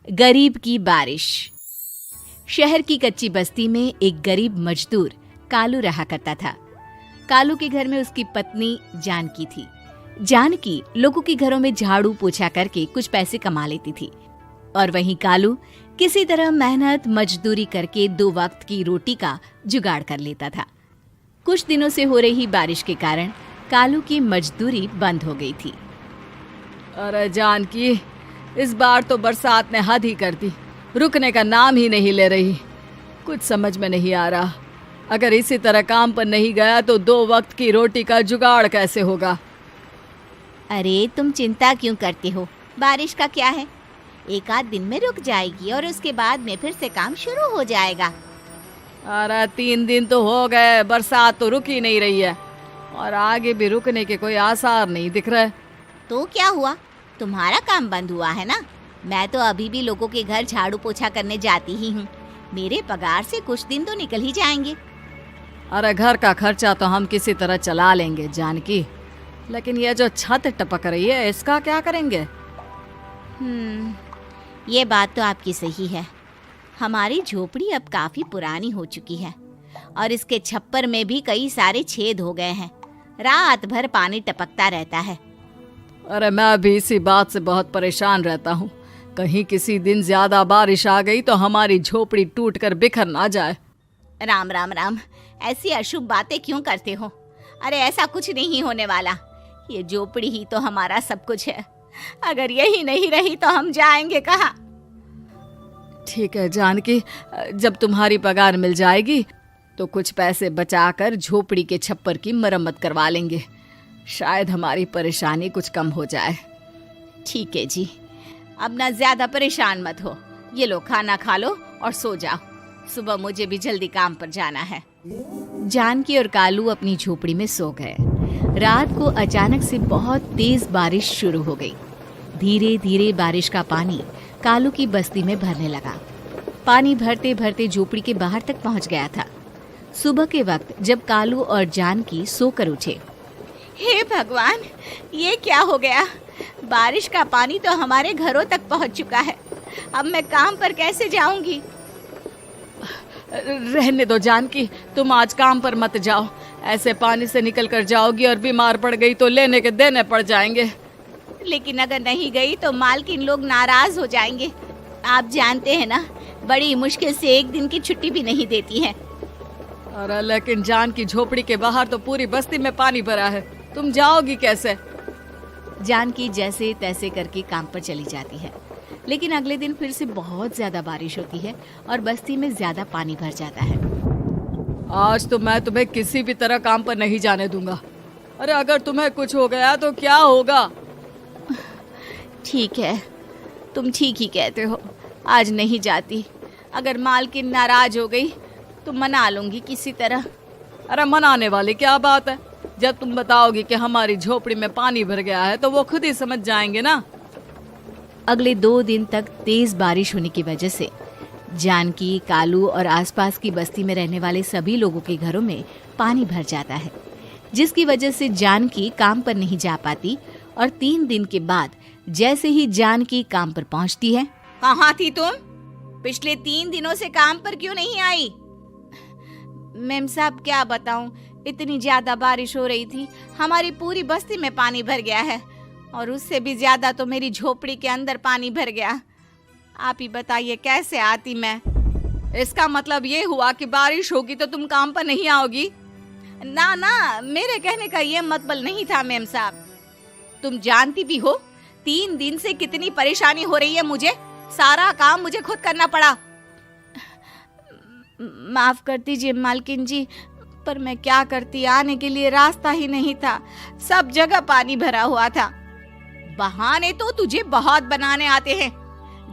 गरीब की बारिश। शहर की कच्ची बस्ती में एक गरीब मजदूर कालू रहा करता था। कालू के घर में उसकी पत्नी जानकी थी। जानकी लोगों के घरों में झाड़ू पोछा करके कुछ पैसे कमा लेती थी और वहीं कालू किसी तरह मेहनत मजदूरी करके 2 वक्त की रोटी का जुगाड़ कर लेता था। कुछ दिनों से हो रही बारिश के कारण कालू की मजदूरी बंद हो गई थी। अरे जानकी, इस बार तो बरसात ने हद ही कर दी, रुकने का नाम ही नहीं ले रही। कुछ समझ में नहीं आ रहा, अगर इसी तरह काम पर नहीं गया तो 2 वक्त की रोटी का जुगाड़ कैसे होगा। अरे तुम चिंता क्यों करते हो, बारिश का क्या है, 1 आध दिन में रुक जाएगी और उसके बाद में फिर से काम शुरू हो जाएगा। अरे 3 दिन तो हो गए, बरसात तो रुक ही नहीं रही है और आगे भी रुकने के कोई आसार नहीं दिख रहे। तो क्या हुआ, तुम्हारा काम बंद हुआ है ना। मैं तो अभी भी लोगों के घर झाड़ू पोछा करने जाती ही हूँ। मेरे पगार से कुछ दिन तो निकल ही जाएंगे। अरे घर का खर्चा तो हम किसी तरह चला लेंगे जानकी, लेकिन ये जो छत टपक रही है इसका क्या करेंगे। ये बात तो आपकी सही है। हमारी झोपड़ी अब काफी पुरानी हो चुकी है और इसके छप्पर में भी कई सारे छेद हो गए हैं। रात भर पानी टपकता रहता है। अरे मैं भी इसी बात से बहुत परेशान रहता हूँ। कहीं किसी दिन ज्यादा बारिश आ गई तो हमारी झोपड़ी टूटकर बिखर ना जाए। राम राम राम, ऐसी अशुभ बातें क्यों करते हो। अरे ऐसा कुछ नहीं होने वाला, ये झोपड़ी ही तो हमारा सब कुछ है। अगर यही नहीं रही तो हम जाएंगे कहाँ। ठीक है जानकी, जब तुम्हारी पगार मिल जाएगी तो कुछ पैसे बचाकर झोपड़ी के छप्पर की मरम्मत करवा लेंगे, शायद हमारी परेशानी कुछ कम हो जाए। ठीक है जी, अब ना ज्यादा परेशान मत हो। ये लो खाना खा लो और सो जाओ, सुबह मुझे भी जल्दी काम पर जाना है। जानकी और कालू अपनी झोपड़ी में सो गए। रात को अचानक से बहुत तेज बारिश शुरू हो गई। धीरे धीरे बारिश का पानी कालू की बस्ती में भरने लगा। पानी भरते भरते झोपड़ी के बाहर तक पहुंच गया था। सुबह के वक्त जब कालू और जानकी सोकर उठे, हे भगवान, ये क्या हो गया। बारिश का पानी तो हमारे घरों तक पहुंच चुका है। अब मैं काम पर कैसे जाऊंगी। रहने दो जानकी, तुम आज काम पर मत जाओ। ऐसे पानी से निकल कर जाओगी और बीमार पड़ गई तो लेने के देने पड़ जाएंगे। लेकिन अगर नहीं गई तो मालकिन लोग नाराज हो जाएंगे। आप जानते हैं ना, बड़ी मुश्किल से 1 दिन की छुट्टी भी नहीं देती है। अरे लेकिन जानकी, झोपड़ी के बाहर तो पूरी बस्ती में पानी भरा है, तुम जाओगी कैसे। जानकी जैसे तैसे करके काम पर चली जाती है, लेकिन अगले दिन फिर से बहुत ज्यादा बारिश होती है और बस्ती में ज्यादा पानी भर जाता है। आज तो मैं तुम्हें किसी भी तरह काम पर नहीं जाने दूंगा। अरे अगर तुम्हें कुछ हो गया तो क्या होगा। ठीक है, तुम ठीक ही कहते हो, आज नहीं जाती। अगर मालकिन नाराज हो गई तो मना लूंगी किसी तरह। अरे मनाने वाली क्या बात है, जब तुम बताओगी कि हमारी झोपड़ी में पानी भर गया है तो वो खुद ही समझ जाएंगे ना। अगले 2 दिन तक तेज बारिश होने की वजह से जानकी, कालू और आसपास की बस्ती में रहने वाले सभी लोगों के घरों में पानी भर जाता है, जिसकी वजह से जानकी काम पर नहीं जा पाती। और 3 दिन के बाद जैसे ही जानकी काम पर पहुंचती है, कहाँ थी तुम? पिछले 3 दिनों से काम पर क्यों नहीं आई? मेम साहब क्या बताऊं, इतनी ज्यादा बारिश हो रही थी, हमारी पूरी बस्ती में पानी भर गया है और उससे भी ज्यादा तो मेरी झोपड़ी के अंदर पानी भर गया। आप ही बताइए कैसे आती मैं। इसका मतलब ये हुआ कि बारिश होगी तो तुम काम पर नहीं आओगी। ना ना, मेरे कहने का ये मतलब नहीं था मेम साहब। तुम जानती भी हो 3 दिन से कितनी परेशानी हो रही है मुझे। सारा काम मुझे खुद करना पड़ा। माफ कर दीजिए मालकिन जी, पर मैं क्या करती, आने के लिए रास्ता ही नहीं था, सब जगह पानी भरा हुआ था। बहाने तो तुझे बहुत बनाने आते हैं।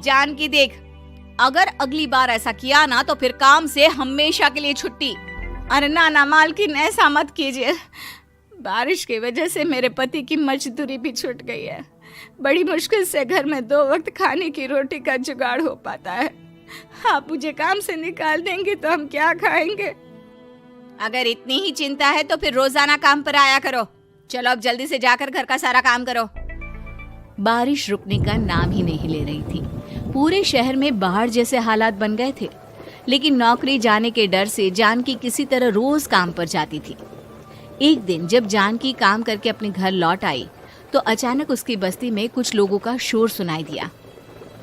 जानकी देख, अगर अगली बार ऐसा किया ना तो फिर काम से हमेशा के लिए छुट्टी। अरे ना ना मालकिन, ऐसा मत कीजिए। बारिश की वजह से मेरे पति की मजदूरी भी छूट गई है। बड़ी मुश्किल से घर में 2 वक्त खाने की रोटी का जुगाड़ हो पाता है। आप मुझे काम से निकाल देंगे तो हम क्या खाएंगे। अगर इतनी ही चिंता है तो फिर रोजाना काम पर आया करो। चलो अब जल्दी से जाकर घर का सारा काम करो। बारिश रुकने का नाम ही नहीं ले रही थी। पूरे शहर में बाढ़ जैसे हालात बन गए थे, लेकिन नौकरी जाने के डर से जानकी किसी तरह रोज काम पर जाती थी। एक दिन जब जानकी काम करके अपने घर लौट आई तो अचानक उसकी बस्ती में कुछ लोगों का शोर सुनाई दिया।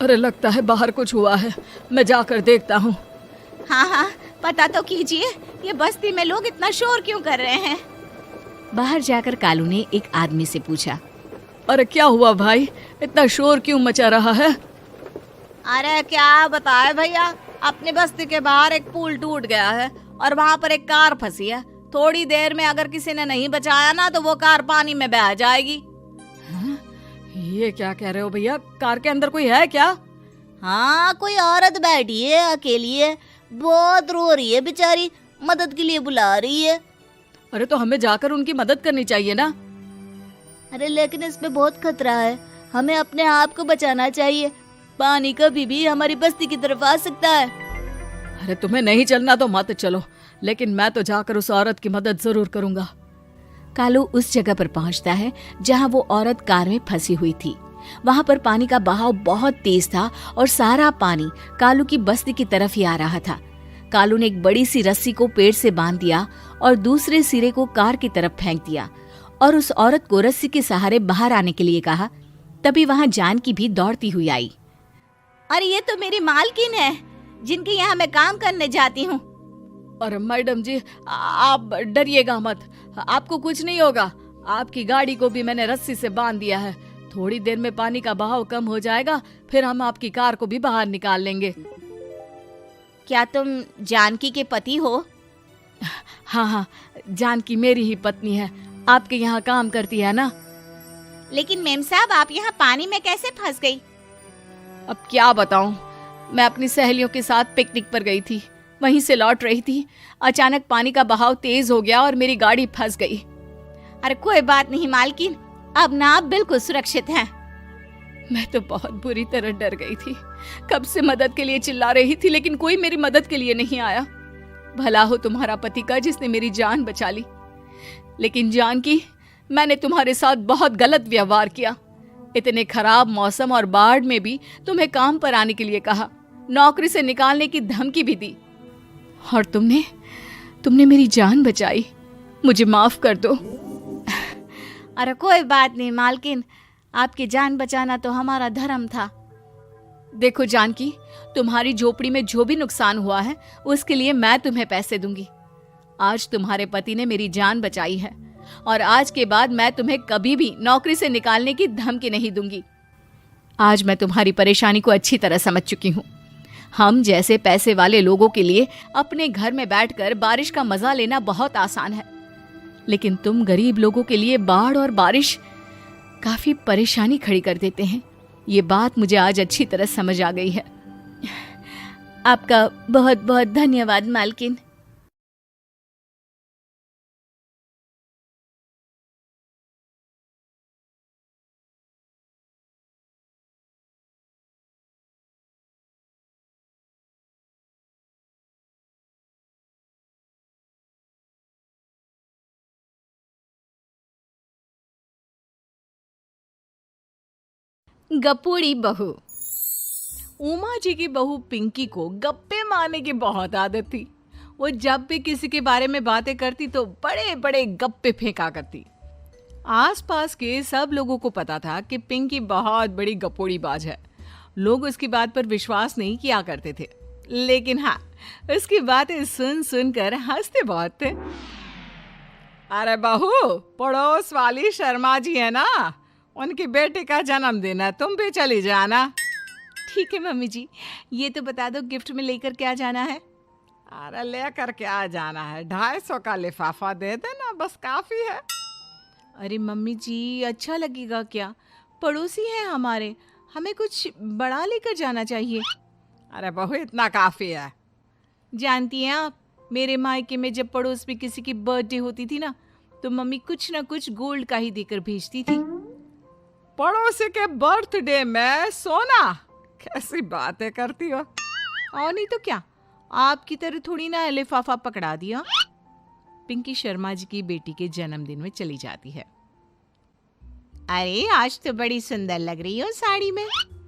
अरे लगता है बाहर कुछ हुआ है, मैं जाकर देखता हूँ। हाँ हाँ, पता तो कीजिए, ये बस्ती में लोग इतना शोर क्यों कर रहे हैं? बाहर जाकर कालू ने एक आदमी से पूछा। अरे क्या हुआ भाई, इतना शोर क्यों मचा रहा है? अरे क्या बताए भैया, अपनी बस्ती के बाहर एक पुल टूट गया है और वहाँ पर एक कार फंसी है। थोड़ी देर में अगर किसी ने नहीं बचाया ना तो वो कार पानी में बह जाएगी। ये क्या कह रहे हो भैया, कार के अंदर कोई है क्या? हाँ, कोई औरत बैठी है, अकेली है, बहुत रो रही है बेचारी, मदद के लिए बुला रही है। अरे तो हमें जाकर उनकी मदद करनी चाहिए ना। अरे लेकिन इसमें बहुत खतरा है, हमें अपने आप को बचाना चाहिए, पानी कभी भी हमारी बस्ती की तरफ आ सकता है। अरे तुम्हें नहीं चलना तो मत चलो, लेकिन मैं तो जाकर उस औरत की मदद जरूर करूंगा। कालू उस जगह पर पहुंचता है जहां वो औरत कार में फंसी हुई थी। वहां पर पानी का बहाव बहुत तेज था और सारा पानी कालू की बस्ती की तरफ ही आ रहा था। कालू ने एक बड़ी सी रस्सी को पेड़ से बांध दिया और दूसरे सिरे को कार की तरफ फेंक दिया और उस औरत को रस्सी के सहारे बाहर आने के लिए कहा। तभी वहां जानकी भी दौड़ती हुई आई। अरे ये तो मेरी मालकिन है, जिनके यहाँ मैं काम करने जाती हूँ। अरे मैडम जी, आप डरिएगा मत, आपको कुछ नहीं होगा। आपकी गाड़ी को भी मैंने रस्सी से बांध दिया है। थोड़ी देर में पानी का बहाव कम हो जाएगा, फिर हम आपकी कार को भी बाहर निकाल लेंगे। क्या तुम जानकी के पति हो? हाँ हाँ, जानकी मेरी ही पत्नी है, आपके यहाँ काम करती है ना। लेकिन मेम साहब, आप यहाँ पानी में कैसे फंस गई? अब क्या बताऊं, मैं अपनी सहेलियों के साथ पिकनिक पर गई थी, वहीं से लौट रही थी। अचानक पानी का बहाव तेज हो गया और मेरी गाड़ी फंस गई। अरे कोई बात नहीं मालकिन, अब ना आप बिल्कुल सुरक्षित हैं। मैं तो बहुत बुरी तरह डर गई थी, कब से मदद के लिए चिल्ला रही थी, लेकिन कोई मेरी मदद के लिए नहीं आया। भला हो तुम्हारा पति का जिसने मेरी जान बचा ली। लेकिन जानकी, मैंने तुम्हारे साथ बहुत गलत व्यवहार किया। इतने खराब मौसम और बाढ़ में भी तुम्हें काम पर आने के लिए कहा, नौकरी से निकालने की धमकी भी दी, और तुमने मेरी जान बचाई। मुझे माफ कर दो। अरे कोई बात नहीं मालकिन, आपकी जान बचाना तो हमारा धर्म था। देखो जानकी, तुम्हारी झोपड़ी में जो भी नुकसान हुआ है उसके लिए मैं तुम्हें पैसे दूंगी। आज तुम्हारे पति ने मेरी जान बचाई है और आज के बाद मैं तुम्हें कभी भी नौकरी से निकालने की धमकी नहीं दूंगी। आज मैं तुम्हारी परेशानी को अच्छी तरह समझ चुकी हूँ। हम जैसे पैसे वाले लोगों के लिए अपने घर में बैठकर बारिश का मजा लेना बहुत आसान है, लेकिन तुम गरीब लोगों के लिए बाढ़ और बारिश काफी परेशानी खड़ी कर देते हैं। ये बात मुझे आज अच्छी तरह समझ आ गई है। आपका बहुत बहुत धन्यवाद मालकिन। गप्पूड़ी बहू। उमा जी की बहू पिंकी को गप्पे मारने की बहुत आदत थी। वो जब भी किसी के बारे में बातें करती तो बड़े बड़े गप्पे फेंका करती। आसपास के सब लोगों को पता था कि पिंकी बहुत बड़ी गप्पोड़ी बाज है। लोग उसकी बात पर विश्वास नहीं किया करते थे, लेकिन हाँ, उसकी बातें सुन सुनकर हंसते बहुत थे। अरे बहू, पड़ोस वाली शर्मा जी है ना, उनकी बेटी का जन्मदिन है, तुम भी चली जाना। ठीक है मम्मी जी, ये तो बता दो गिफ्ट में लेकर क्या जाना है? अरे लेकर क्या जाना है, 250 का लिफाफा दे देना, बस काफी है। अरे मम्मी जी, अच्छा लगेगा क्या? पड़ोसी हैं हमारे, हमें कुछ बड़ा लेकर जाना चाहिए। अरे बहू, इतना काफी है। जानती हैं आप, मेरे मायके में जब पड़ोस में किसी की बर्थडे होती थी ना, तो मम्मी कुछ ना कुछ गोल्ड का ही देकर भेजती थी। पड़ोसी के बर्थडे में सोना? कैसी बातें करती हो। और नहीं तो क्या, आपकी तरह थोड़ी ना लिफाफा पकड़ा दिया। पिंकी शर्मा जी की बेटी के जन्मदिन में चली जाती है। अरे आज तो बड़ी सुंदर लग रही हो साड़ी में।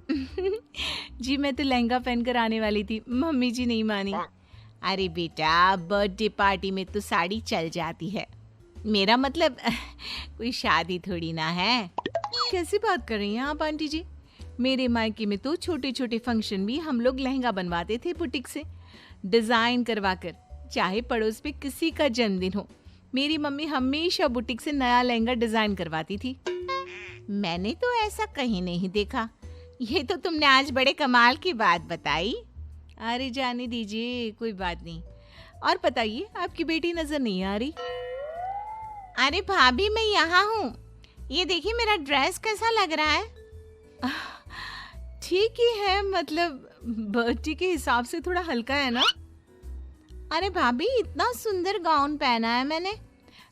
जी मैं तो लहंगा पहनकर आने वाली थी, मम्मी जी नहीं मानी। अरे बेटा, बर्थडे पार्टी में तो साड़ी चल जाती है, मेरा मतलब कोई शादी थोड़ी ना है। कैसी बात कर रही हैं आप आंटी जी? मेरे मायके में तो छोटे छोटे फंक्शन भी हम लोग लहंगा बनवाते थे बुटीक से, डिजाइन करवाकर, चाहे पड़ोस में किसी का जन्मदिन हो, मेरी मम्मी हमेशा बुटीक से नया लहंगा डिजाइन करवाती थी। मैंने तो ऐसा कहीं नहीं देखा, ये तो तुमने आज बड़े कमाल की बात बताई। अरे जाने दीजिए, कोई बात नहीं। और बताइए, आपकी बेटी नजर नहीं आ रही? अरे भाभी, मैं यहाँ हूँ, ये देखिए मेरा ड्रेस कैसा लग रहा है? ठीक ही है, मतलब बर्थडे के हिसाब से थोड़ा हल्का है ना। अरे भाभी, इतना सुंदर गाउन पहना है मैंने।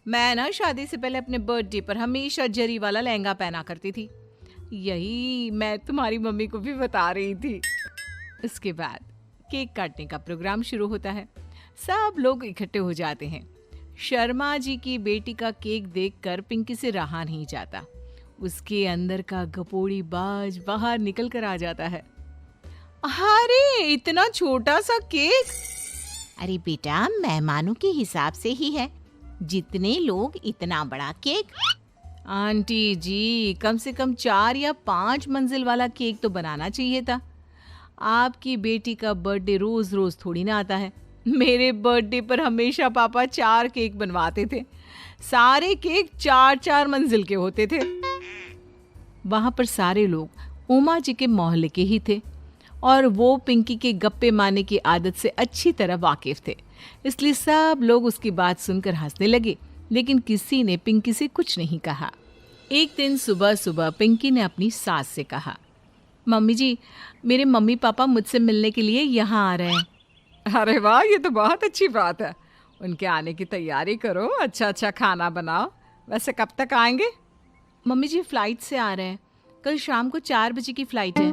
मैं ना शादी से पहले अपने बर्थडे पर हमेशा जरी वाला लहंगा पहना करती थी, यही मैं तुम्हारी मम्मी को भी बता रही थी। इसके बाद केक काटने का प्रोग्राम शुरू होता है, सब लोग इकट्ठे हो जाते हैं। शर्मा जी की बेटी का केक देखकर पिंकी से रहा नहीं जाता, उसके अंदर का गपोड़ी बाज बाहर निकल कर आ जाता है। अरे इतना छोटा सा केक! अरे बेटा, मेहमानों के हिसाब से ही है, जितने लोग इतना बड़ा केक। आंटी जी, कम से कम 4 या 5 मंजिल वाला केक तो बनाना चाहिए था। आपकी बेटी का बर्थडे रोज रोज थोड़ी ना आता है। मेरे बर्थडे पर हमेशा पापा 4 केक बनवाते थे, सारे केक 4-4 मंजिल के होते थे। वहां पर सारे लोग उमा जी के मोहल्ले के ही थे और वो पिंकी के गप्पे मारने की आदत से अच्छी तरह वाकिफ थे, इसलिए सब लोग उसकी बात सुनकर हंसने लगे, लेकिन किसी ने पिंकी से कुछ नहीं कहा। एक दिन सुबह सुबह पिंकी ने अपनी सास से कहा, मम्मी जी, मेरे मम्मी पापा मुझसे मिलने के लिए यहाँ आ रहे हैं। अरे वाह, ये तो बहुत अच्छी बात है, उनके आने की तैयारी करो, अच्छा अच्छा खाना बनाओ। वैसे कब तक आएंगे? मम्मी जी फ्लाइट से आ रहे हैं, कल शाम को 4 बजे की फ्लाइट है।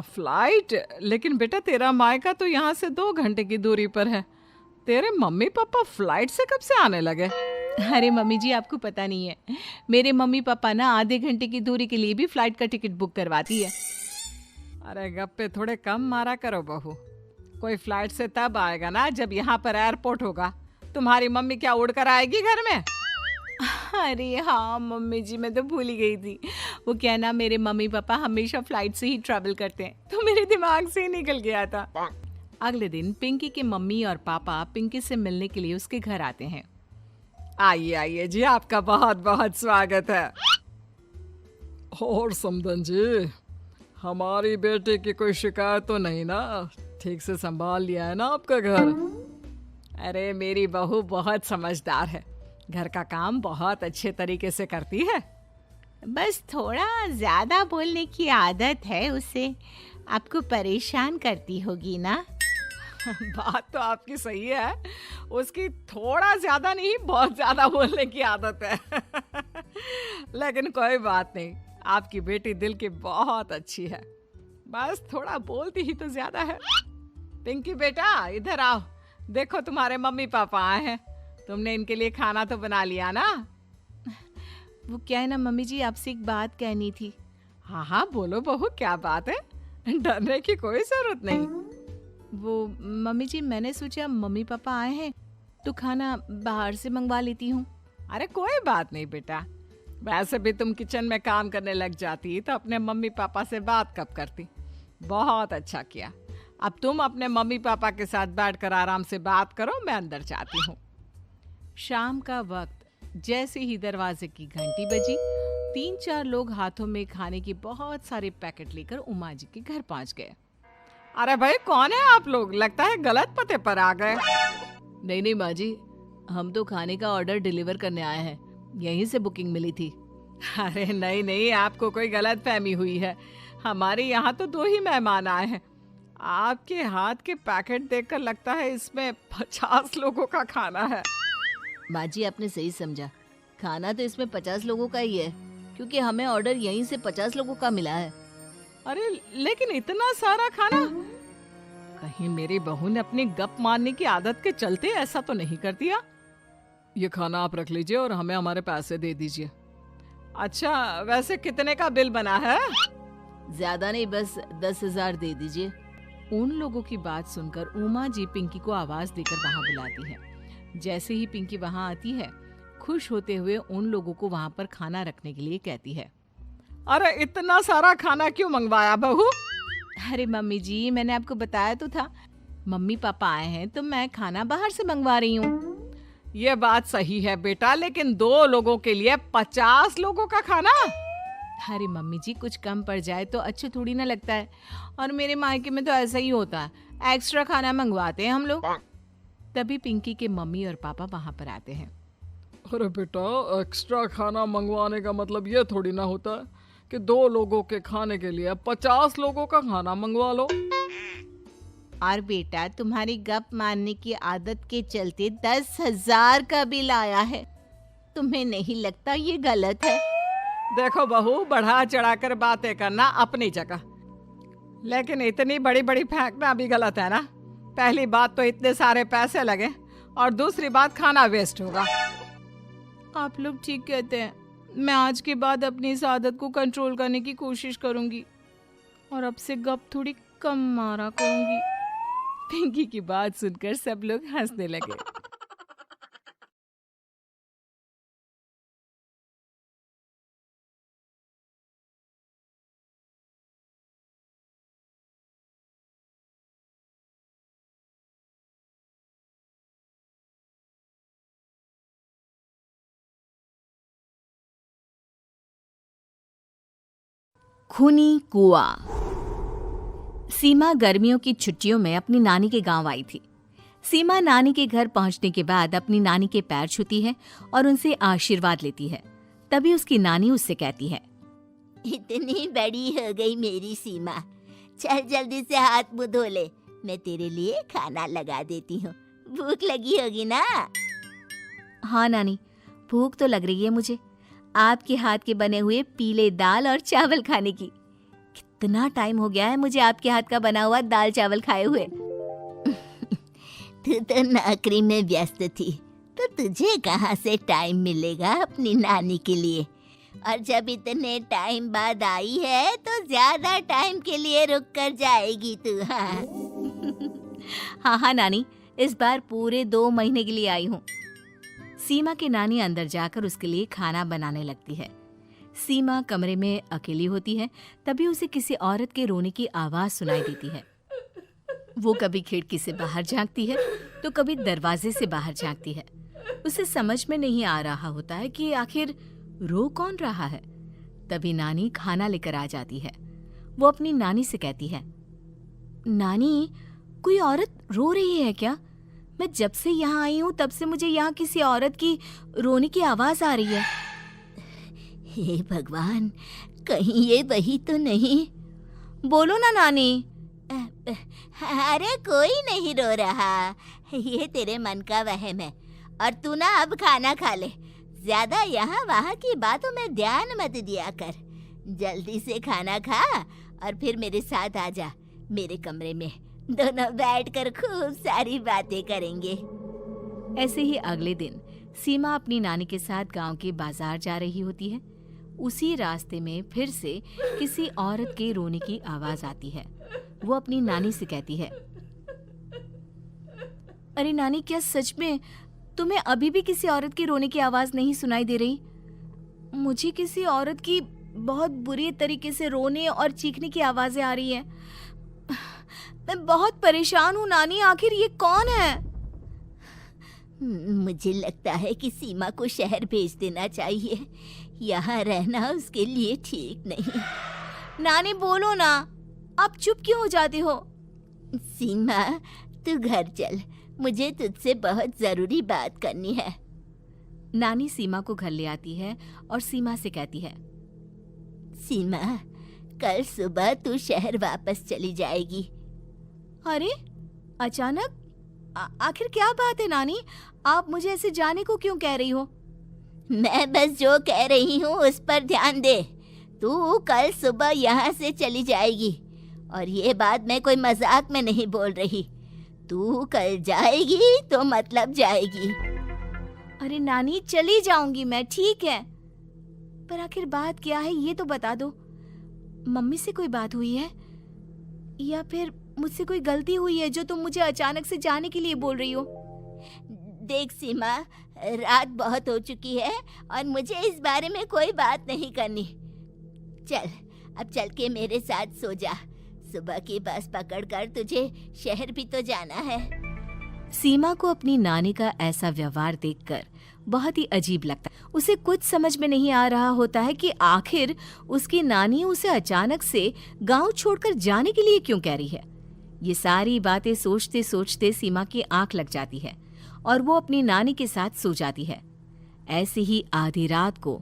फ्लाइट? लेकिन बेटा तेरा मायका तो यहाँ से 2 घंटे की दूरी पर है, तेरे मम्मी पापा फ्लाइट से कब से आने लगे? अरे मम्मी जी, आपको पता नहीं है, मेरे मम्मी पापा ना आधे घंटे की दूरी के लिए भी फ्लाइट का टिकट बुक करवाती है। अरे गप्पे थोड़े कम मारा करो बहू, कोई फ्लाइट से तब आएगा ना जब यहाँ पर एयरपोर्ट होगा। तुम्हारी मम्मी क्या उड़कर आएगी घर में? अरे हाँ मम्मी जी, मैं तो भूल ही गई थी। वो क्या ना, मेरे मम्मी पापा हमेशा फ्लाइट से ही ट्रैवल करते हैं, तो मेरे दिमाग से ही निकल गया था। अगले दिन पिंकी के मम्मी और पापा पिंकी से मिलने के लिए उसके घर आते हैं। आइए आइए जी, आपका बहुत बहुत स्वागत है। और समदन जी, हमारी बेटी की कोई शिकायत तो नहीं ना? ठीक से संभाल लिया है ना आपका घर? अरे मेरी बहू बहुत समझदार है, घर का काम बहुत अच्छे तरीके से करती है। बस थोड़ा ज्यादा बोलने की आदत है उसे, आपको परेशान करती होगी ना? बात तो आपकी सही है, उसकी थोड़ा ज्यादा नहीं बहुत ज्यादा बोलने की आदत है। लेकिन कोई बात नहीं, आपकी बेटी दिल की बहुत अच्छी है, बस थोड़ा बोलती ही तो ज्यादा है। पिंकी बेटा इधर आओ, देखो तुम्हारे मम्मी पापा आए हैं, तुमने इनके लिए खाना तो बना लिया ना? वो क्या है ना मम्मी जी, आपसे एक बात कहनी थी। हाँ हाँ बोलो बहू, क्या बात है? डरने की कोई जरूरत नहीं। वो मम्मी जी, मैंने सोचा मम्मी पापा आए हैं तो खाना बाहर से मंगवा लेती हूँ। अरे कोई बात नहीं बेटा, वैसे भी तुम किचन में काम करने लग जाती तो अपने मम्मी पापा से बात कब करती। बहुत अच्छा किया, अब तुम अपने मम्मी पापा के साथ बैठकर आराम से बात करो, मैं अंदर जाती हूँ। शाम का वक्त जैसे ही दरवाजे की घंटी बजी, 3-4 लोग हाथों में खाने के बहुत सारे पैकेट लेकर उमा जी के घर पहुंच गए। अरे भाई कौन है आप लोग? लगता है गलत पते पर आ गए। नहीं नहीं माँ जी, हम तो खाने का ऑर्डर डिलीवर करने आए हैं, यहीं से बुकिंग मिली थी। अरे नहीं नहीं, आपको कोई गलत फहमी हुई है, हमारे यहाँ तो 2 ही मेहमान आए हैं। आपके हाथ के पैकेट देखकर लगता है इसमें 50 लोगों का खाना है। माँ जी आपने सही समझा, खाना तो इसमें 50 लोगों का ही है, क्योंकि हमें ऑर्डर यहीं से 50 लोगों का मिला है। अरे लेकिन इतना सारा खाना, कहीं मेरी बहू ने अपनी गप मारने की आदत के चलते ऐसा तो नहीं कर दिया? ये खाना आप रख लीजिए और हमें हमारे पैसे दे दीजिए। अच्छा वैसे कितने का बिल बना है? ज्यादा नहीं, बस 10,000 दे दीजिए। उन लोगों की बात सुनकर उमा जी पिंकी को आवाज देकर वहां बुलाती है। जैसे ही पिंकी वहां आती है, खुश होते हुए उन लोगों को वहां पर खाना रखने के लिए कहती है। अरे इतना सारा खाना क्यों मंगवाया बहू? अरे मम्मी जी, मैंने आपको बताया तो था, मम्मी पापा आए हैं तो मैं खाना बाहर से मंगवा रही हूँ। ये बात सही है बेटा, लेकिन 2 लोगों के लिए 50 लोगों का खाना? अरे मम्मी जी, कुछ कम पड़ जाए तो अच्छा थोड़ी ना लगता है, और मेरे मायके में तो ऐसा ही होता है, एक्स्ट्रा खाना मंगवाते हैं हम लोग। तभी पिंकी के मम्मी और पापा वहां पर आते हैं। अरे बेटा, एक्स्ट्रा खाना मंगवाने का मतलब ये थोड़ी ना होता है कि 2 लोगों के खाने के लिए 50 लोगों का खाना मंगवा लो। और बेटा, तुम्हारी गप मारने की आदत के चलते 10,000 का बिल आया है। तुम्हें नहीं लगता ये गलत है? देखो बहू, बढ़ा चढ़ाकर बातें करना अपनी जगह, लेकिन इतनी बड़ी बड़ी फेंकना भी गलत है ना। पहली बात तो इतने सारे पैसे लगे, और दूसरी बात खाना वेस्ट होगा। आप लोग ठीक कहते हैं, मैं आज के बाद अपनी इस आदत को कंट्रोल करने की कोशिश करूंगी और अब से गप थोड़ी कम मारा करूंगी। पिंकी की बात सुनकर सब लोग हंसने लगे। खूनी कुआं। सीमा गर्मियों की छुट्टियों में अपनी नानी के गांव आई थी। सीमा नानी के घर पहुंचने के बाद अपनी नानी के पैर छूती है और उनसे आशीर्वाद लेती है। तभी उसकी नानी उससे कहती है, इतनी बड़ी हो गई मेरी सीमा, चल जल्दी से हाथ मुंह धो ले, मैं तेरे लिए खाना लगा देती हूँ। भूख लगी होगी ना? हाँ नानी, भूख तो लग रही है मुझे, आपके हाथ के बने हुए पीले दाल और चावल खाने की। कितना टाइम हो गया है मुझे आपके हाथ का बना हुआ दाल चावल खाए हुए। तू तो नौकरी में व्यस्त थी, तो तुझे कहाँ से टाइम मिलेगा अपनी नानी के लिए? और जब इतने टाइम बाद आई है तो ज्यादा टाइम के लिए रुक कर जाएगी तू। हाँ हाँ नानी, इस बार पूरे 2 महीने के लिए आई हूँ। सीमा की नानी अंदर जाकर उसके लिए खाना बनाने लगती है। सीमा कमरे में अकेली होती है, तभी उसे किसी औरत के रोने की आवाज सुनाई देती है। वो कभी खिड़की से बाहर झांकती है तो कभी दरवाजे से बाहर झांकती है। उसे समझ में नहीं आ रहा होता है कि आखिर रो कौन रहा है। तभी नानी खाना लेकर आ जाती है। वो अपनी नानी से कहती है, नानी, कोई औरत रो रही है क्या? मैं जब से यहाँ आई हूँ तब से मुझे यहाँ किसी औरत की रोने की आवाज आ रही है। हे भगवान, कहीं ये वही तो नहीं? बोलो ना नानी। अरे कोई नहीं रो रहा, ये तेरे मन का वहम है। और तू ना अब खाना खा ले, ज्यादा यहाँ वहाँ की बातों में ध्यान मत दिया कर। जल्दी से खाना खा और फिर मेरे साथ आ जा मेरे कमरे में, दोनों बैठकर खूब सारी बातें करेंगे। ऐसे ही अगले दिन सीमा अपनी नानी के साथ गांव के बाजार जा रही होती है। उसी रास्ते में फिर से किसी औरत के रोने की आवाज आती है। वो अपनी नानी से कहती है, अरे नानी, क्या सच में तुम्हें अभी भी किसी औरत की रोने की आवाज नहीं सुनाई दे रही? मुझे किसी औरत की बहुत बुरी तरीके से रोने और चीखने की आवाजें आ रही है। मैं बहुत परेशान हूँ नानी, आखिर ये कौन है? मुझे लगता है कि सीमा को शहर भेज देना चाहिए, यहाँ रहना उसके लिए ठीक नहीं। नानी बोलो ना, आप चुप क्यों हो जाती हो? सीमा, तू घर चल, मुझे तुझसे बहुत जरूरी बात करनी है। नानी सीमा को घर ले आती है और सीमा से कहती है, सीमा, कल सुबह तू शहर वापस चली जाएगी। अरे अचानक? आखिर क्या बात है नानी, आप मुझे ऐसे जाने को क्यों कह रही हो? मैं बस जो कह रही हूँ उस पर ध्यान दे। तू कल सुबह यहाँ से चली जाएगी, और ये बात मैं कोई मजाक में नहीं बोल रही। तू कल जाएगी तो मतलब जाएगी। अरे नानी, चली जाऊंगी मैं, ठीक है, पर आखिर बात क्या है ये तो बता दो। मम्मी से कोई बात हुई है या फिर मुझसे कोई गलती हुई है जो तुम मुझे अचानक से जाने के लिए बोल रही हो? देख सीमा, रात बहुत हो चुकी है और मुझे इस बारे में कोई बात नहीं करनी। चल, अब चल के मेरे साथ सो जा। सुबह की बस पकड़कर तुझे शहर भी तो जाना है। सीमा को अपनी नानी का ऐसा व्यवहार देखकर बहुत ही अजीब लगता है। उसे कुछ समझ में नहीं आ रहा होता है कि आखिर उसकी नानी उसे अचानक से गांव छोड़कर जाने के लिए क्यों कह रही है। ये सारी बातें सोचते सोचते सीमा की आंख लग जाती है और वो अपनी नानी के साथ सो जाती है। ऐसे ही आधी रात को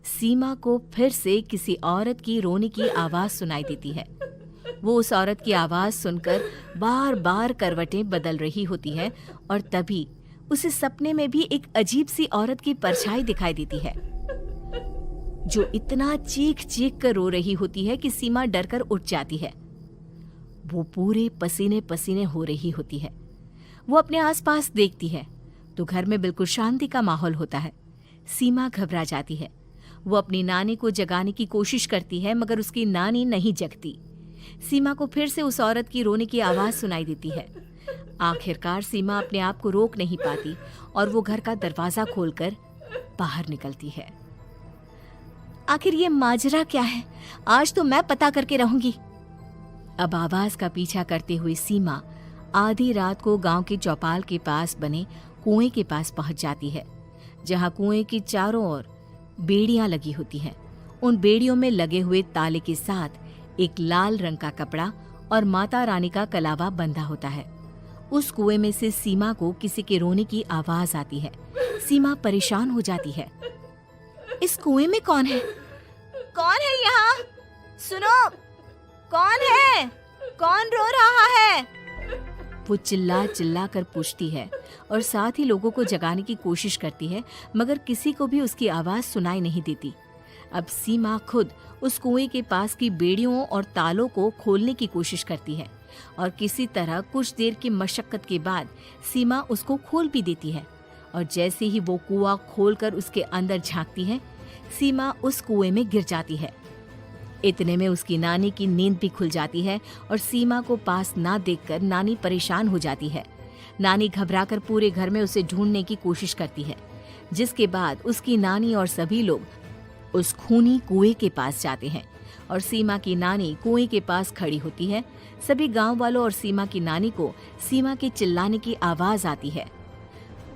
सीमा को फिर से किसी औरत की रोने की आवाज सुनाई देती है। वो उस औरत की आवाज सुनकर बार बार करवटें बदल रही होती है और तभी उसे सपने में भी एक अजीब सी औरत की परछाई दिखाई देती है जो इतना चीख चीख कर रो रही होती है कि सीमा डरकर उठ जाती है। वो पूरे पसीने पसीने हो रही होती है। वो अपने आसपास देखती है तो घर में बिल्कुल शांति का माहौल होता है। सीमा घबरा जाती है। वो अपनी नानी को जगाने की कोशिश करती है मगर उसकी नानी नहीं जगती। सीमा को फिर से उस औरत की रोने की आवाज सुनाई देती है। आखिरकार सीमा अपने आप को रोक नहीं पाती और वो घर का दरवाजा खोलकर बाहर निकलती है। आखिर ये माजरा क्या है? आज तो मैं पता करके रहूंगी। अब आवाज का पीछा करते हुए सीमा आधी रात को गांव के चौपाल के पास बने कुएं के पास पहुंच जाती है, जहां कुएं की चारों ओर बेड़ियां लगी होती हैं। उन बेड़ियों में लगे हुए ताले के साथ एक लाल रंग का कपड़ा और माता रानी का कलावा बंधा होता है। उस कुएं में से सीमा को किसी के रोने की आवाज आती है। सीमा परेशान हो जाती है। इस कुएं में कौन है? कौन है यहाँ? सुनो, कौन है? कौन रो रहा है? वो चिल्ला चिल्ला कर पूछती है और साथ ही लोगों को जगाने की कोशिश करती है मगर किसी को भी उसकी आवाज सुनाई नहीं देती। अब सीमा खुद उस कुएं के पास की बेड़ियों और तालों को खोलने की कोशिश करती है और किसी तरह कुछ देर की मशक्कत के बाद सीमा उसको खोल भी देती है। और जैसे ही वो कुआं खोलकर उसके अंदर झांकती है, सीमा उस कुएं में गिर जाती है। इतने में उसकी नानी की नींद भी खुल जाती है और सीमा को पास ना देखकर नानी परेशान हो जाती है। नानी घबराकर पूरे घर में उसे ढूंढने की कोशिश करती है, जिसके बाद उसकी नानी और सभी लोग उस खूनी कुएं के पास जाते हैं और सीमा की नानी कुएं के पास खड़ी होती है। सभी गांव वालों और सीमा की नानी को सीमा के चिल्लाने की आवाज आती है।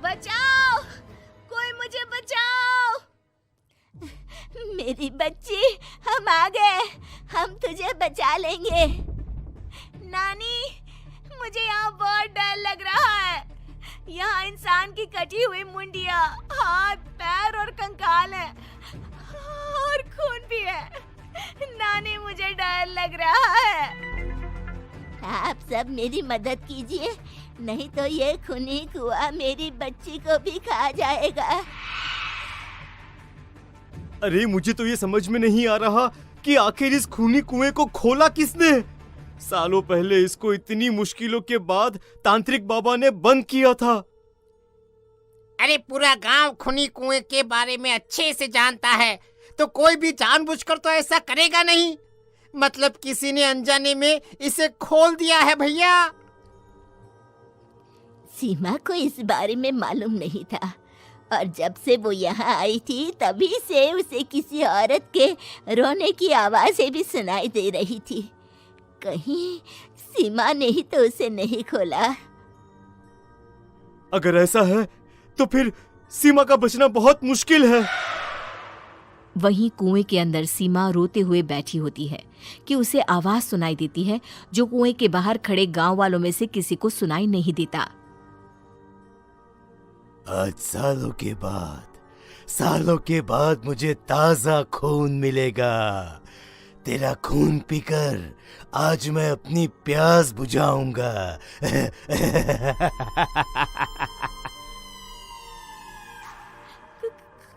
बचाओ, कोई मुझे बचाओ। मेरी बच्ची, हम आ गए, हम तुझे बचा लेंगे। नानी, मुझे यहाँ बहुत डर लग रहा है। यहाँ इंसान की कटी हुई मुंडिया, हाथ, पैर और कंकाल है और खून भी है। नानी, मुझे डर लग रहा है। आप सब मेरी मदद कीजिए, नहीं तो ये खूनी कुआं मेरी बच्ची को भी खा जाएगा। अरे मुझे तो ये समझ में नहीं आ रहा कि आखिर इस खूनी कुएं को खोला किसने। सालों पहले इसको इतनी मुश्किलों के बाद तांत्रिक बाबा ने बंद किया था। अरे पूरा गांव खूनी कुएं के बारे में अच्छे से जानता है, तो कोई भी जानबूझकर तो ऐसा करेगा नहीं। मतलब किसी ने अनजाने में इसे खोल दिया है भैया। सीमा को इस बारे में मालूम नहीं था और जब से वो यहाँ आई थी तभी से उसे किसी औरत के रोने की आवाजें भी सुनाई दे रही थी। कहीं सीमा ने ही तो उसे नहीं खोला। अगर ऐसा है तो फिर सीमा का बचना बहुत मुश्किल है। वहीं कुएं के अंदर सीमा रोते हुए बैठी होती है कि उसे आवाज सुनाई देती है जो कुएं के बाहर खड़े गांव वालों में से किसी को सुनाई नहीं देता। आज सालों के बाद मुझे ताजा खून मिलेगा। तेरा खून पीकर आज मैं अपनी प्यास बुझाऊंगा।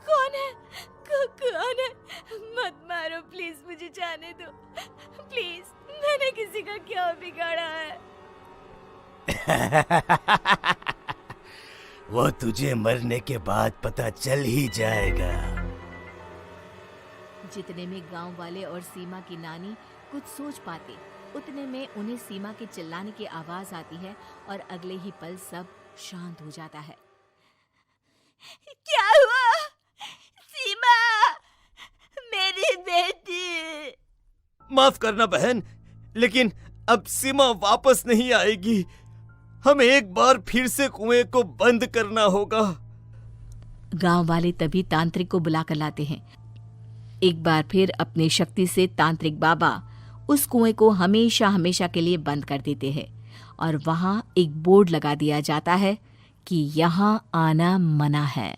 कौन है? मत मारो प्लीज, मुझे जाने दो प्लीज। मैंने किसी का क्या बिगाड़ा है? वो तुझे मरने के बाद पता चल ही जाएगा। जितने में गांव वाले और सीमा की नानी कुछ सोच पाते, उतने में उन्हें सीमा के चिल्लाने की आवाज आती है और अगले ही पल सब शांत हो जाता है। क्या हुआ? सीमा, मेरी बेटी। माफ करना बहन, लेकिन अब सीमा वापस नहीं आएगी। हमें एक बार फिर से कुएं को बंद करना होगा। गांव वाले तभी तांत्रिक को बुलाकर लाते हैं। एक बार फिर अपनी शक्ति से तांत्रिक बाबा उस कुएं को हमेशा हमेशा के लिए बंद कर देते हैं और वहां एक बोर्ड लगा दिया जाता है कि यहां आना मना है।